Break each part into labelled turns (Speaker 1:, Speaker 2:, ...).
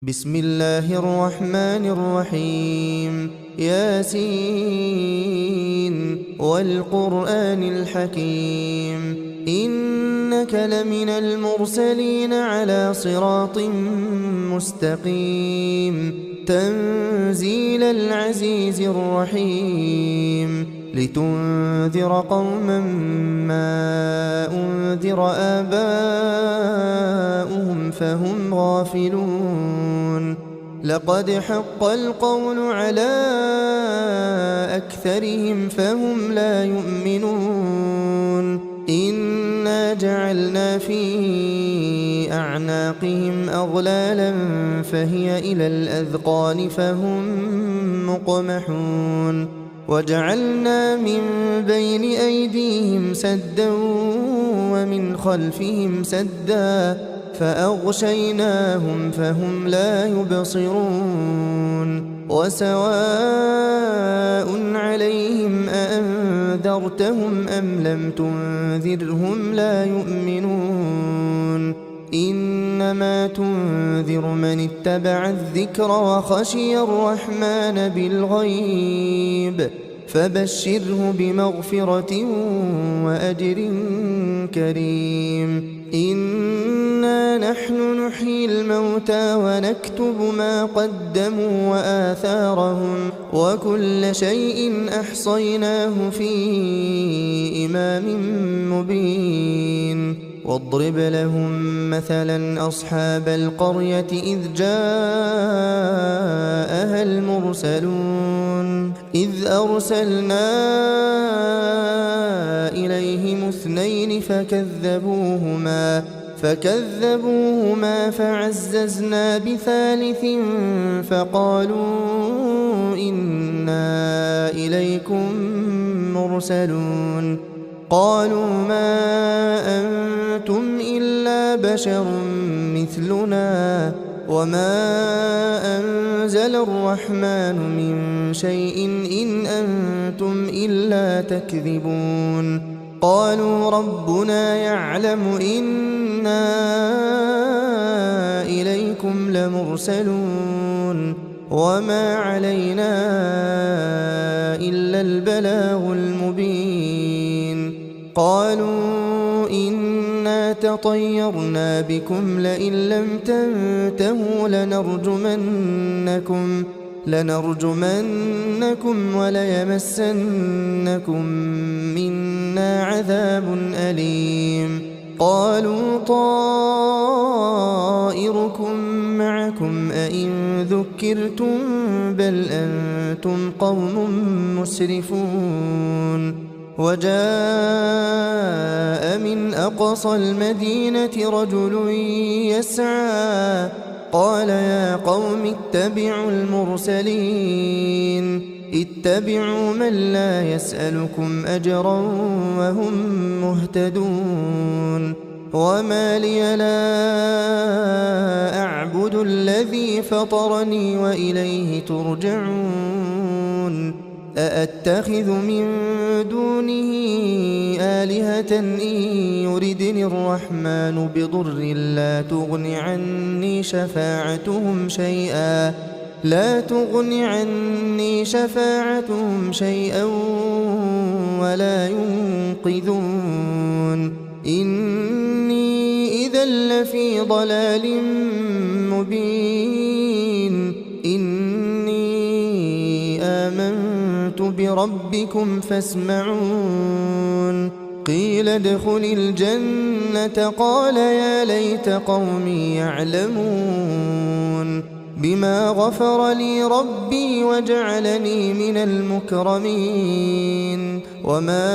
Speaker 1: بسم الله الرحمن الرحيم ياسين والقرآن الحكيم إنك لمن المرسلين على صراط مستقيم تنزيل العزيز الرحيم لتنذر قوما ما أنذر آباؤهم فهم غافلون لقد حق القول على أكثرهم فهم لا يؤمنون إنا جعلنا في أعناقهم أغلالا فهي إلى الأذقان فهم مقمحون وجعلنا من بين أيديهم سدا ومن خلفهم سدا فأغشيناهم فهم لا يبصرون وسواء عليهم أأنذرتهم أم لم تنذرهم لا يؤمنون إنما تنذر من اتبع الذكر وخشي الرحمن بالغيب فبشره بمغفرة وأجر كريم إنا نحن نحيي الموتى ونكتب ما قدموا وآثارهم وكل شيء أحصيناه في إمام مبين واضرب لهم مثلا أصحاب القرية إذ جاءها المرسلون إذ أرسلنا إليهم اثنين فكذبوهما فعززنا بثالث فقالوا إنا إليكم مرسلون قالوا ما أنتم إلا بشر مثلنا وما أنزل الرحمن من شيء إن أنتم إلا تكذبون قالوا ربنا يعلم إنا إليكم لمرسلون وما علينا إلا البلاغ المبين قالوا إنا تطيرنا بكم لئن لم تنتهوا لنرجمنكم وليمسنكم منا عذاب أليم قالوا طائركم معكم أئن ذكرتم بل أنتم قوم مسرفون وجاء من أقصى المدينة رجل يسعى قال يا قوم اتبعوا المرسلين اتبعوا من لا يسألكم أجرا وهم مهتدون وما لي لا أعبد الذي فطرني وإليه ترجعون أأتخذ من دونه آلهة إن يردني الرحمن بضر لا تغن عني شفاعتهم شيئا ولا ينقذون إني إذا لفي ضلال مبين إني آمنت بربكم فاسمعون قيل ادخل الجنة قال يا ليت قومي يعلمون بما غفر لي ربي وجعلني من المكرمين وما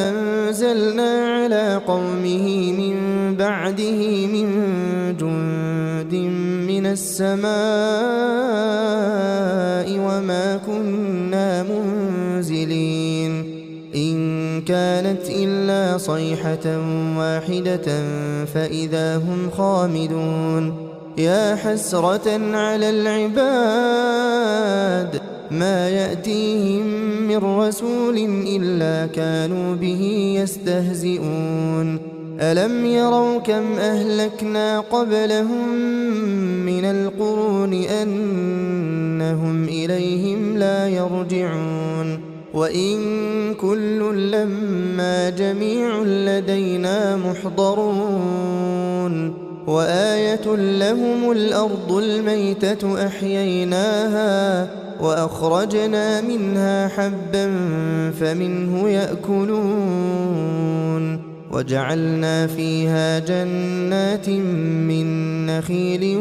Speaker 1: أنزلنا على قومه من بعده من جند من السماء وما كنا منزلين إن كانت إلا صيحة واحدة فإذا هم خامدون يا حسرة على العباد ما يأتيهم من رسول إلا كانوا به يستهزئون ألم يروا كم أهلكنا قبلهم من القرون أنهم إليهم لا يرجعون وإن كل لما جميع لدينا محضرون وآية لهم الأرض الميتة أحييناها وأخرجنا منها حبا فمنه يأكلون وجعلنا فيها جنات من نخيل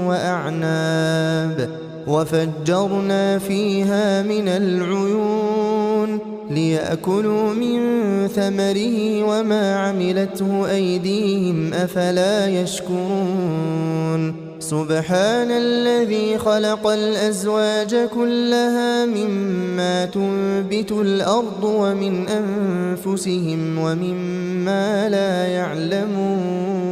Speaker 1: وأعناب وفجرنا فيها من العيون ليأكلوا من ثمره وما عملته أيديهم أفلا يشكرون سبحان الذي خلق الأزواج كلها مما تنبت الأرض ومن أنفسهم ومما لا يعلمون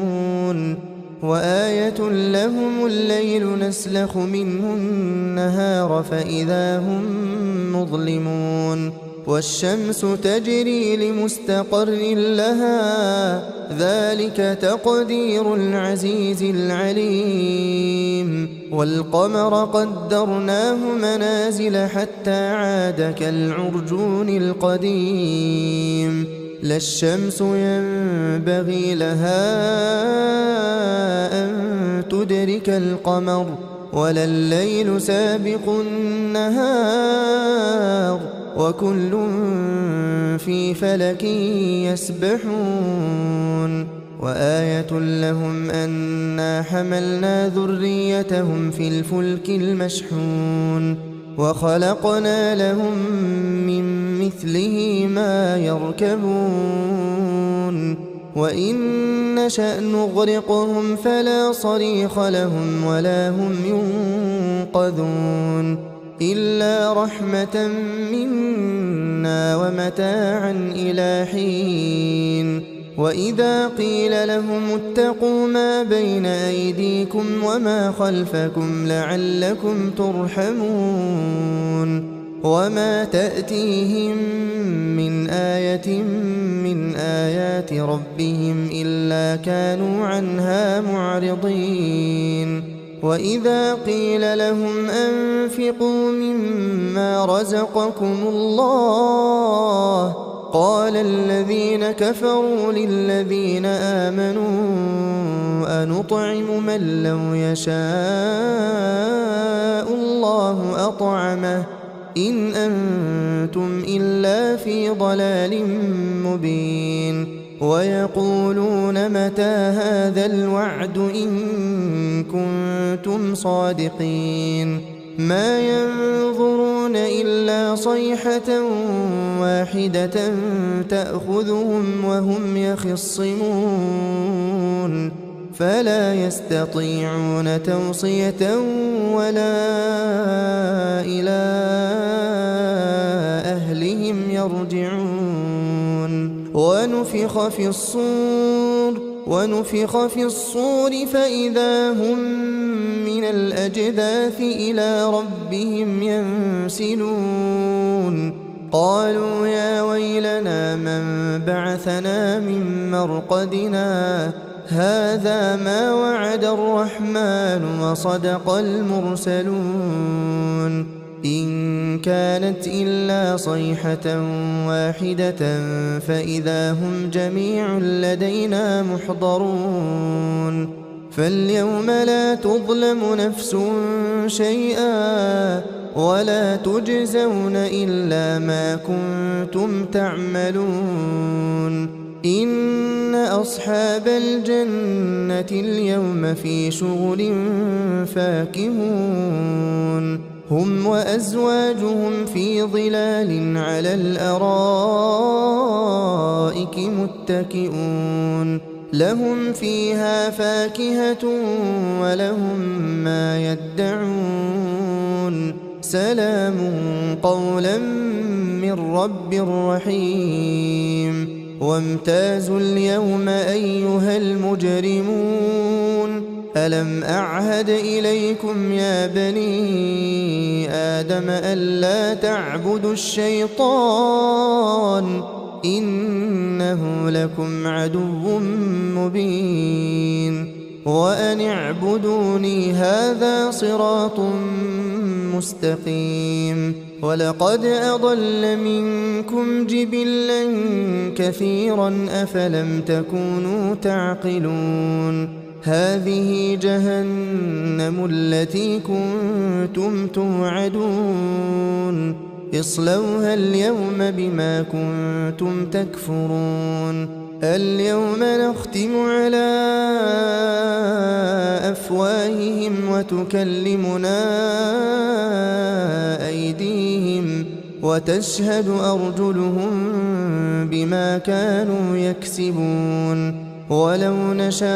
Speaker 1: وآية لهم الليل نسلخ منه النهار فإذا هم مظلمون والشمس تجري لمستقر لها ذلك تقدير العزيز العليم والقمر قدرناه منازل حتى عاد كالعرجون القديم لا الشمس ينبغي لها أن تدرك القمر ولا الليل سابق النهار وكل في فلك يسبحون وآية لهم أنا حملنا ذريتهم في الفلك المشحون وخلقنا لهم من مثله ما يركبون وإن نشأ نغرقهم فلا صريخ لهم ولا هم ينقذون إلا رحمة منا ومتاعا إلى حين وإذا قيل لهم اتقوا ما بين أيديكم وما خلفكم لعلكم ترحمون وما تأتيهم من آية من آيات ربهم إلا كانوا عنها معرضين وإذا قيل لهم أنفقوا مما رزقكم الله قال الذين كفروا للذين آمنوا أنطعم من لو يشاء الله أطعمه إن أنتم إلا في ضلال مبين ويقولون متى هذا الوعد إن كنتم صادقين ما ينظرون إلا صيحة واحدة تأخذهم وهم يخصمون فلا يستطيعون توصية ولا إلى أهلهم يرجعون ونفخ في الصور فإذا هم من الأجداث إلى ربهم ينسلون قالوا يا ويلنا من بعثنا من مرقدنا هذا ما وعد الرحمن وصدق المرسلون إن كانت إلا صيحة واحدة فإذا هم جميع لدينا محضرون فاليوم لا تظلم نفس شيئا ولا تجزون إلا ما كنتم تعملون إن أصحاب الجنة اليوم في شغل فاكهون هم وأزواجهم في ظلال على الأرائك متكئون لهم فيها فاكهة ولهم ما يدعون سلام قولا من رب رحيم وامتازوا اليوم أيها المجرمون ألم أعهد إليكم يا بني آدم ألا تعبدوا الشيطان إنه لكم عدو مبين وأن اعبدوني هذا صراط مستقيم ولقد أضل منكم جبلا كثيرا أفلم تكونوا تعقلون هذه جهنم التي كنتم توعدون اصلوها اليوم بما كنتم تكفرون اليوم نختم على أفواههم وتكلمنا أيديهم وتشهد أرجلهم بما كانوا يكسبون ولو نشاء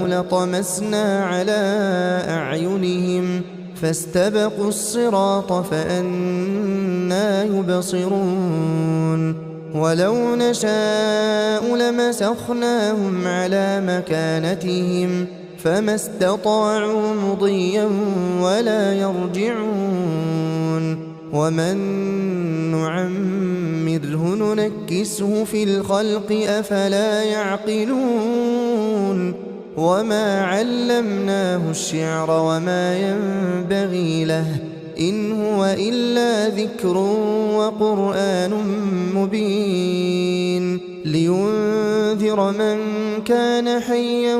Speaker 1: لطمسنا على أعينهم فاستبقوا الصراط فأنى يبصرون ولو نشاء لمسخناهم على مكانتهم فما استطاعوا مضيا ولا يرجعون ومن نعمره ننكسه في الخلق أفلا يعقلون وما علمناه الشعر وما ينبغي له إن هو إلا ذكر وقرآن مبين لينذر من كان حيا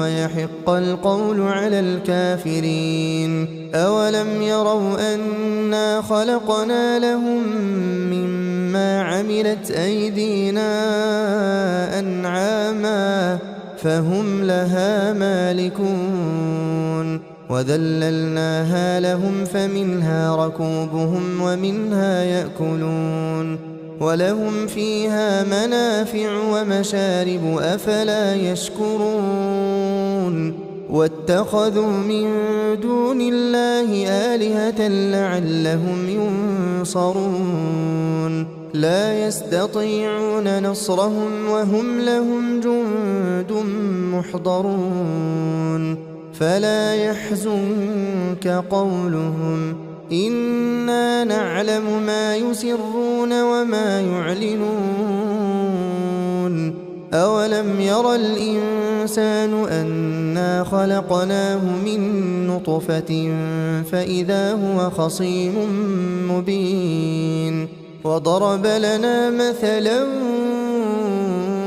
Speaker 1: ويحق القول على الكافرين أولم يروا أنا خلقنا لهم مما عملت أيدينا أنعاما فهم لها مالكون وذللناها لهم فمنها ركوبهم ومنها يأكلون ولهم فيها منافع ومشارب أفلا يشكرون واتخذوا من دون الله آلهة لعلهم ينصرون لا يستطيعون نصرهم وهم لهم جند محضرون فلا يحزنك قولهم إنا نعلم ما يسرون وما يعلنون أولم ير الإنسان أنا خلقناه من نطفة فإذا هو خصيم مبين وضرب لنا مثلا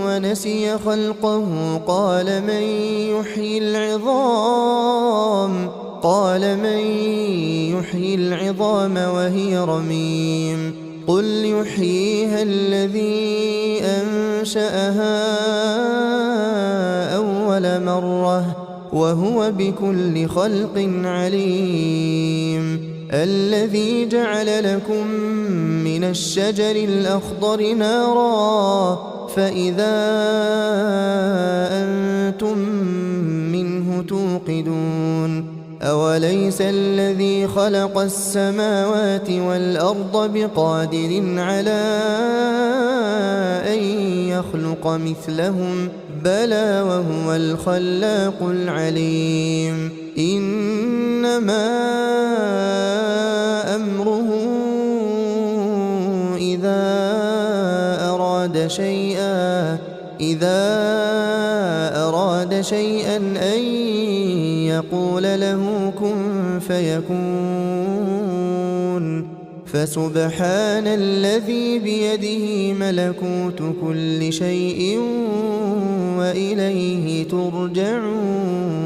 Speaker 1: ونسي خلقه قال من يحيي العظام وهي رميم قل يحييها الذي أنشأها أول مرة وهو بكل خلق عليم الذي جعل لكم من الشجر الأخضر نارا فإذا أنتم منه توقدون أوليس الذي خلق السماوات والأرض بقادر على أن يخلق مثلهم بلى وهو الخلاق العليم إنما أمره إذا أراد شيئا أن يقول له كن فيكون فسبحان الذي بيده ملكوت كل شيء وإليه ترجعون